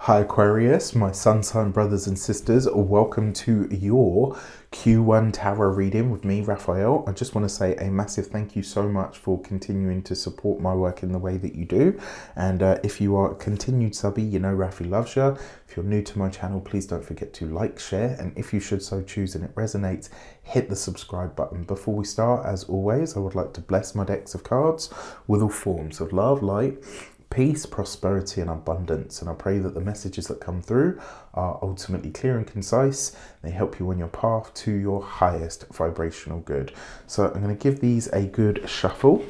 Hi Aquarius, my sun sign brothers and sisters, welcome to your Q1 tarot reading with me, Raphael. I just want to say a massive thank you so much for continuing to support my work in the way that you do. And if you are a continued subby, you know Rafi loves you. If you're new to my channel, please don't forget to like, share, and if you should so choose and it resonates, hit the subscribe button. Before we start, as always, I would like to bless my decks of cards with all forms of love, light, peace, prosperity, and abundance. And I pray that the messages that come through are ultimately clear and concise. They help you on your path to your highest vibrational good. So I'm going to give these a good shuffle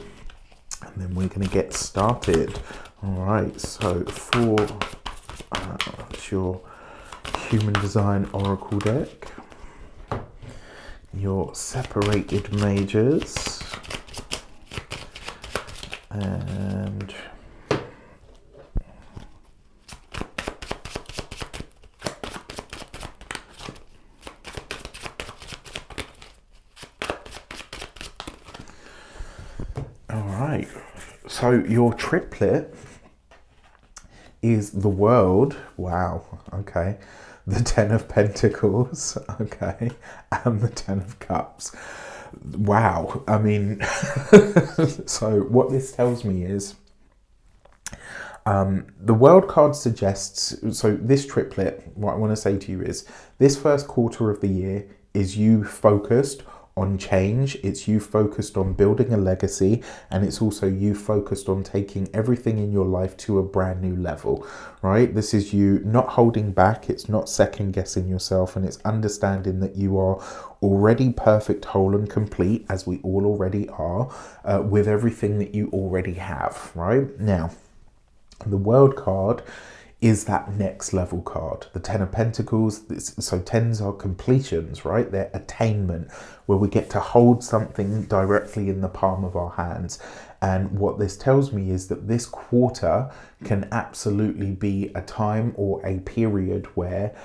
and then we're going to get started. All right, so for it's your Human Design Oracle deck, your separated majors, and so your triplet is the World, wow, okay, the Ten of Pentacles, okay, and the Ten of Cups. Wow, I mean, so what this tells me is the World card suggests, so this triplet, what I want to say to you is this first quarter of the year is you focused on change, it's you focused on building a legacy, and it's also you focused on taking everything in your life to a brand new level, right? This is you not holding back, it's not second guessing yourself, and it's understanding that you are already perfect, whole and complete, as we all already are, with everything that you already have, right? Now, the World card is that next level card. The Ten of Pentacles, so tens are completions, right? They're attainment, where we get to hold something directly in the palm of our hands. And what this tells me is that this quarter can absolutely be a time or a period where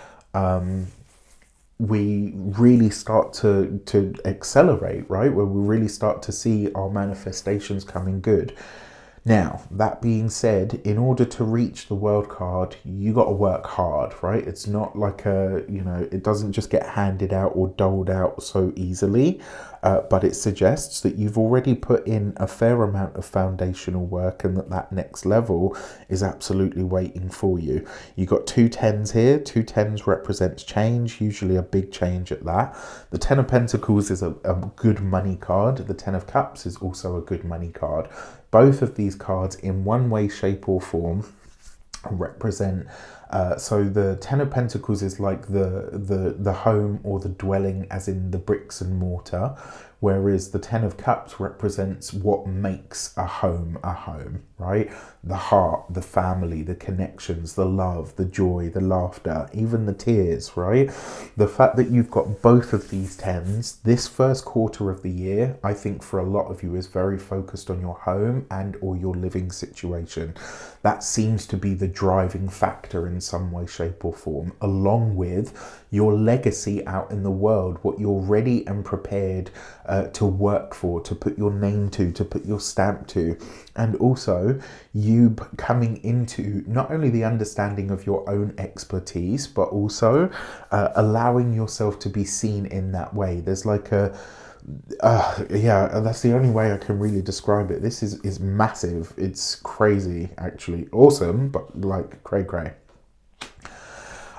we really start to accelerate, right? Where we really start to see our manifestations coming good. Now, that being said, in order to reach the World card, you got to work hard, right? It's not like it doesn't just get handed out or doled out so easily, but it suggests that you've already put in a fair amount of foundational work and that next level is absolutely waiting for you. You got two tens here. Two tens represents change, usually a big change at that. The Ten of Pentacles is a good money card. The Ten of Cups is also a good money card. Both of these cards in one way, shape or form represent so the Ten of Pentacles is like the home or the dwelling, as in the bricks and mortar, whereas the Ten of Cups represents what makes a home, right? The heart, the family, the connections, the love, the joy, the laughter, even the tears, right? The fact that you've got both of these tens, this first quarter of the year, I think for a lot of you is very focused on your home and or your living situation. That seems to be the driving factor in some way, shape or form, along with your legacy out in the world, what you're ready and prepared to work for, to put your name to put your stamp to, and also you coming into not only the understanding of your own expertise, but also allowing yourself to be seen in that way. There's like a yeah, that's the only way I can really describe it. This is massive. It's crazy, actually. Awesome, but like cray.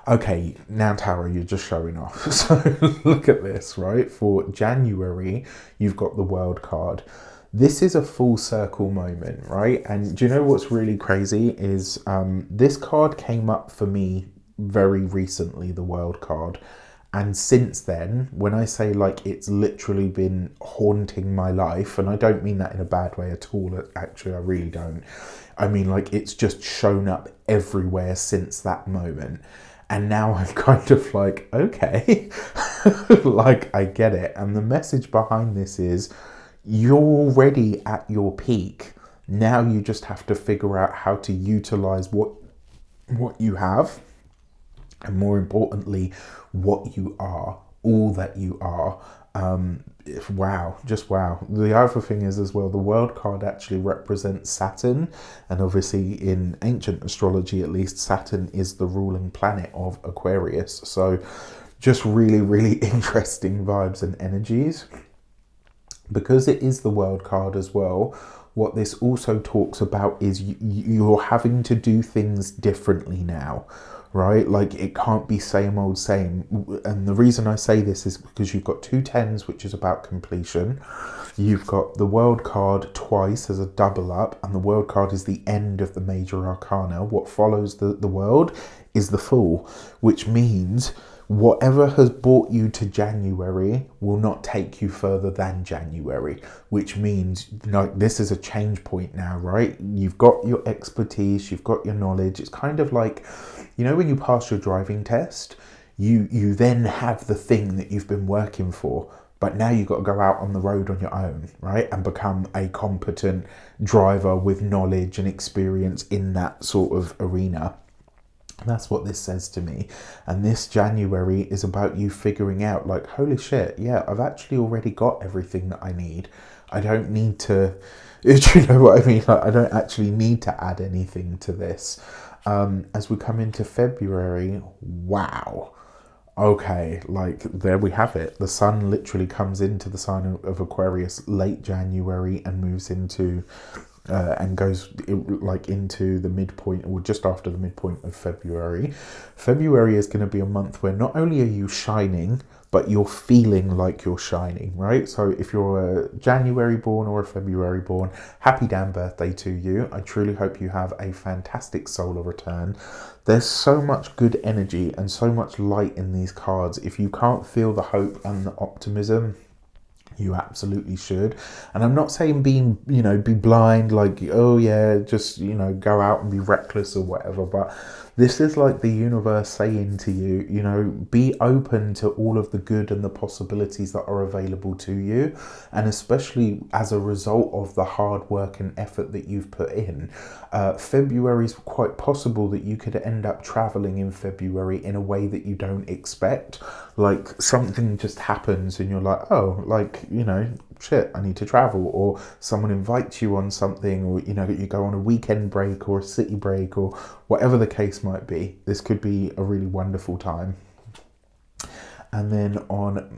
Okay, now Tara, you're just showing off. So look at this, right? For January, you've got the World card. This is a full circle moment, right? And do you know what's really crazy is this card came up for me very recently, the World card. And since then, when I say like it's literally been haunting my life, and I don't mean that in a bad way at all, actually, I really don't. I mean, like, it's just shown up everywhere since that moment. And now I'm kind of like, okay, like I get it. And the message behind this is you're already at your peak. Now you just have to figure out how to utilize what you have, and more importantly, what you are, all that you are, Wow, just wow. The other thing is as well, the world card actually represents Saturn, and obviously in ancient astrology at least, Saturn is the ruling planet of Aquarius. So just really, really interesting vibes and energies. Because it is the world card as well, what this also talks about is you're having to do things differently now, right? Like it can't be same old same. And the reason I say this is because you've got 2 10s, which is about completion. You've got the world card twice as a double up, and the world card is the end of the major arcana. What follows the world is the Fool, which means whatever has brought you to January will not take you further than January, which means like this is a change point now, right? You've got your expertise, you've got your knowledge. It's kind of like, you know, when you pass your driving test, you then have the thing that you've been working for, but now you've got to go out on the road on your own, right? And become a competent driver with knowledge and experience in that sort of arena. That's what this says to me. And this January is about you figuring out like, holy shit, yeah, I've actually already got everything that I need. I don't need to, do you know what I mean? Like, I don't actually need to add anything to this. As we come into February, wow. Okay, like there we have it. The sun literally comes into the sign of Aquarius late January and moves into and goes like into the midpoint or just after the midpoint of February. February is going to be a month where not only are you shining, but you're feeling like you're shining, right? So if you're a January born or a February born, happy damn birthday to you. I truly hope you have a fantastic solar return. There's so much good energy and so much light in these cards. If you can't feel the hope and the optimism, you absolutely should. And I'm not saying be blind, like, oh yeah, just, go out and be reckless or whatever. But this is like the universe saying to you, be open to all of the good and the possibilities that are available to you. And especially as a result of the hard work and effort that you've put in. February is quite possible that you could end up traveling in February in a way that you don't expect. Like something just happens and you're like, oh, like, shit, I need to travel, or someone invites you on something, or you go on a weekend break or a city break or whatever the case might be. This could be a really wonderful time. And then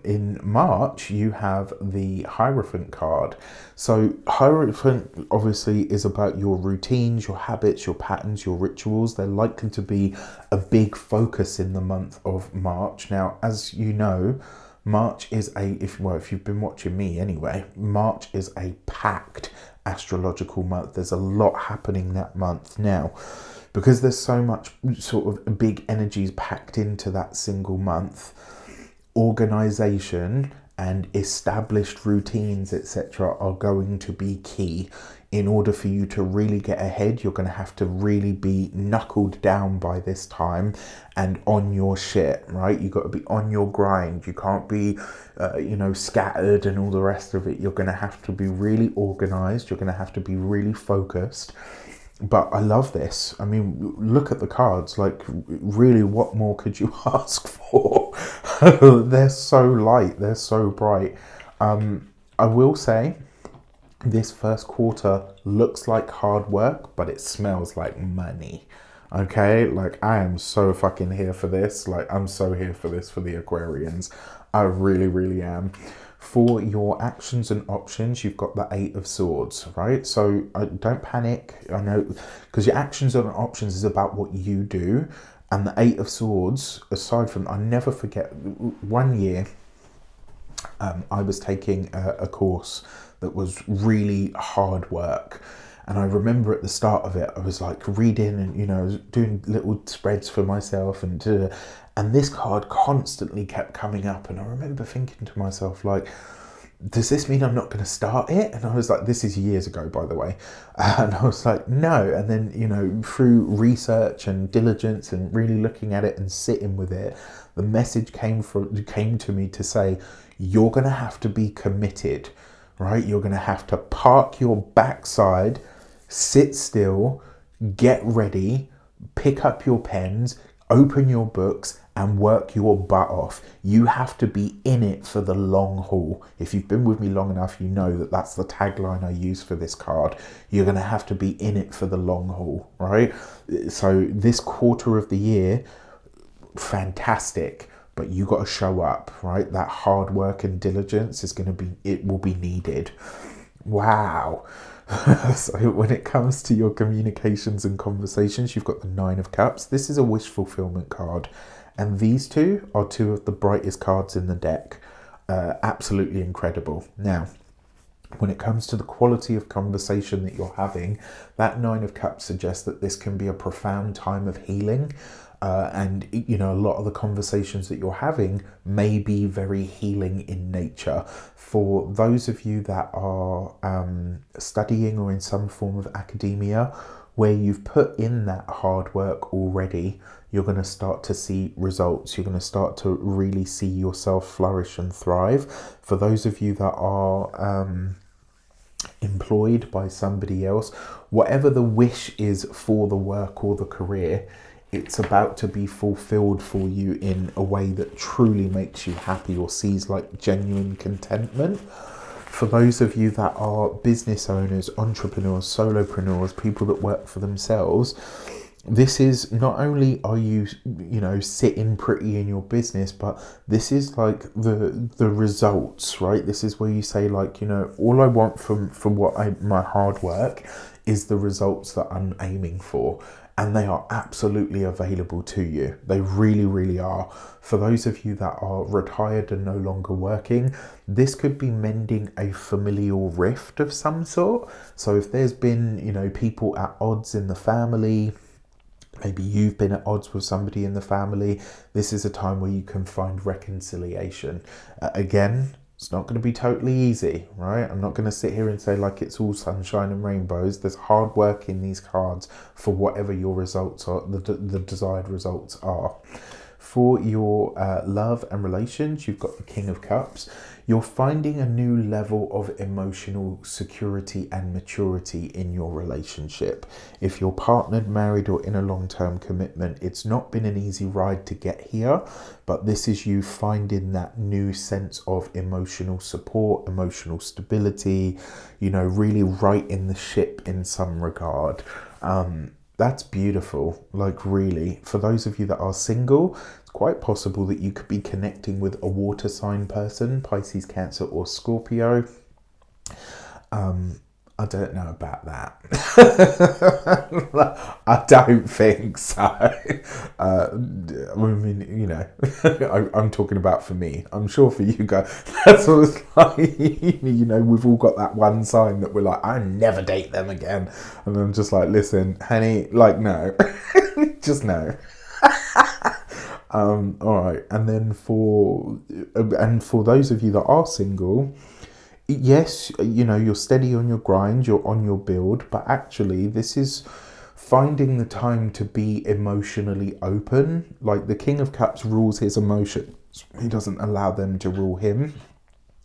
in March, you have the Hierophant card. So Hierophant obviously is about your routines, your habits, your patterns, your rituals. They're likely to be a big focus in the month of March. Now, as you know, March is if you've been watching me anyway, March is a packed astrological month. There's a lot happening that month now. Because there's so much sort of big energies packed into that single month, organization and established routines, etc., are going to be key. In order for you to really get ahead, you're going to have to really be knuckled down by this time and on your shit, right? You've got to be on your grind. You can't be, scattered and all the rest of it. You're going to have to be really organized. You're going to have to be really focused. But I love this. I mean, look at the cards. Like, really, what more could you ask for? They're so light. They're so bright. I will say, this first quarter looks like hard work, but it smells like money. Okay? Like, I am so fucking here for this. Like, I'm so here for this for the Aquarians. I really, really am. For your actions and options, you've got the 8 of Swords, right? So don't panic. I know, because your actions and options is about what you do. And the 8 of Swords, aside from, I never forget, one year I was taking a course that was really hard work. And I remember at the start of it, I was like reading and, I was doing little spreads for myself and this card constantly kept coming up. And I remember thinking to myself, like, does this mean I'm not going to start it? And I was like, this is years ago, by the way. And I was like, no. And then, through research and diligence and really looking at it and sitting with it, the message came to me to say, you're going to have to be committed, right? You're going to have to park your backside, sit still, get ready, pick up your pens, open your books and work your butt off. You have to be in it for the long haul. If you've been with me long enough, you know that that's the tagline I use for this card. You're going to have to be in it for the long haul, right? So this quarter of the year, fantastic, but you got to show up, right? That hard work and diligence is going to be, it will be needed. Wow. So when it comes to your communications and conversations, you've got the 9 of Cups. This is a wish fulfillment card. And these two are two of the brightest cards in the deck. Absolutely incredible. Now, when it comes to the quality of conversation that you're having, that 9 of Cups suggests that this can be a profound time of healing. And, you know, a lot of the conversations that you're having may be very healing in nature. For those of you that are studying or in some form of academia, where you've put in that hard work already, you're going to start to see results. You're going to start to really see yourself flourish and thrive. For those of you that are employed by somebody else, whatever the wish is for the work or the career, it's about to be fulfilled for you in a way that truly makes you happy or sees like genuine contentment. For those of you that are business owners, entrepreneurs, solopreneurs, people that work for themselves, this is not only are you know, sitting pretty in your business, but this is like the results, right? This is where you say, like, you know, all I want from my hard work is the results that I'm aiming for. And they are absolutely available to you. They really, really are. For those of you that are retired and no longer working, this could be mending a familial rift of some sort. So if there's been, you know, people at odds in the family, maybe you've been at odds with somebody in the family, this is a time where you can find reconciliation. Again, it's not going to be totally easy, right? I'm not going to sit here and say like it's all sunshine and rainbows. There's hard work in these cards for whatever your results are, the desired results are. For your love and relations, you've got the King of Cups. You're finding a new level of emotional security and maturity in your relationship. If you're partnered, married, or in a long-term commitment, it's not been an easy ride to get here, but this is you finding that new sense of emotional support, emotional stability, you know, really righting the ship in some regard. That's beautiful, like really. For those of you that are single, it's quite possible that you could be connecting with a water sign person, Pisces, Cancer, or Scorpio. I don't know about that. I don't think so. I mean, you know, I'm talking about for me. I'm sure for you guys, that's what it's like. You know, we've all got that one sign that we're like, I never date them again. And I'm just like, listen, honey, like, no. Just no. All right. And then for those of you that are single, yes, you know, you're steady on your grind, you're on your build, but actually this is finding the time to be emotionally open. Like the King of Cups rules his emotions. He doesn't allow them to rule him.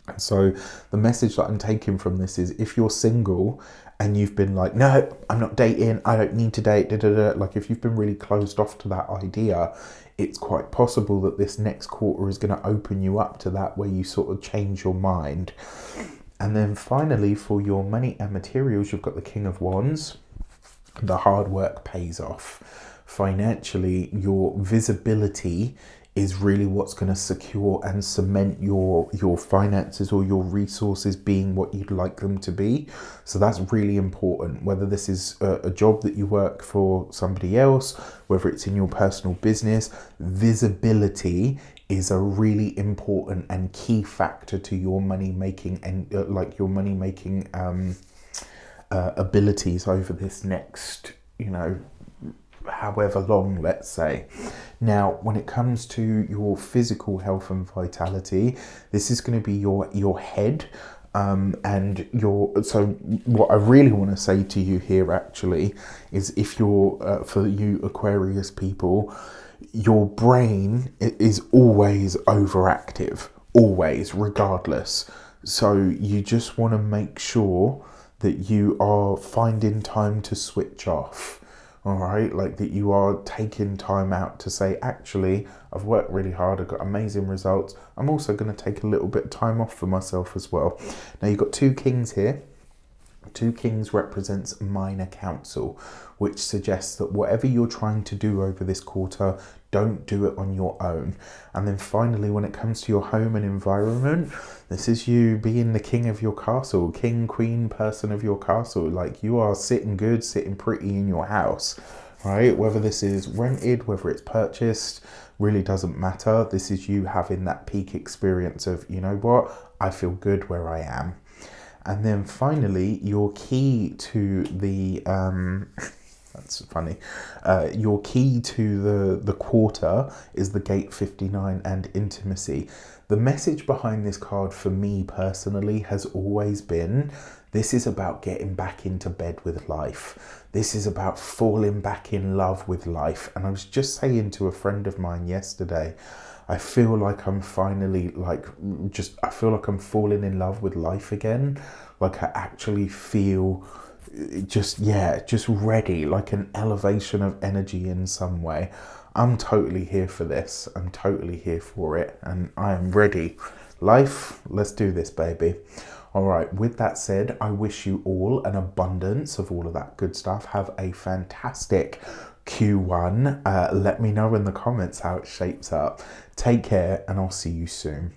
And so the message that I'm taking from this is, if you're single and you've been like, no, I'm not dating, I don't need to date, like if you've been really closed off to that idea, it's quite possible that this next quarter is going to open you up to that, where you sort of change your mind. And then finally, for your money and materials, you've got the King of Wands. The hard work pays off. Financially, your visibility is really what's going to secure and cement your finances or your resources being what you'd like them to be. So that's really important, whether this is a job that you work for somebody else, whether it's in your personal business. Visibility is a really important and key factor to your money making and like your money making abilities over this next, you know, however long, let's say. Now, when it comes to your physical health and vitality, this is going to be your head, and so what I really want to say to you here actually is, if you're for you Aquarius people, your brain is always overactive, always, regardless. So you just want to make sure that you are finding time to switch off. all right, like that you are taking time out to say, actually, I've worked really hard, I've got amazing results, I'm also going to take a little bit of time off for myself as well. Now you've got two kings here. Two kings represents minor council, which suggests that whatever you're trying to do over this quarter, don't do it on your own. And then finally, when it comes to your home and environment, this is you being the king of your castle, king, queen, person of your castle. Like, you are sitting good, sitting pretty in your house, right? Whether this is rented, whether it's purchased, really doesn't matter. This is you having that peak experience of, you know what, I feel good where I am. And then finally, your key to the that's funny. Your key to the quarter is the gate 59 and intimacy. The message behind this card for me personally has always been, this is about getting back into bed with life. This is about falling back in love with life. And I was just saying to a friend of mine yesterday, I feel like I'm finally I feel like I'm falling in love with life again. Like, I actually feel just ready, like an elevation of energy in some way. I'm totally here for this. I'm totally here for it. And I am ready. Life, let's do this, baby. All right, with that said, I wish you all an abundance of all of that good stuff. Have a fantastic Q1. Let me know in the comments how it shapes up. Take care, and I'll see you soon.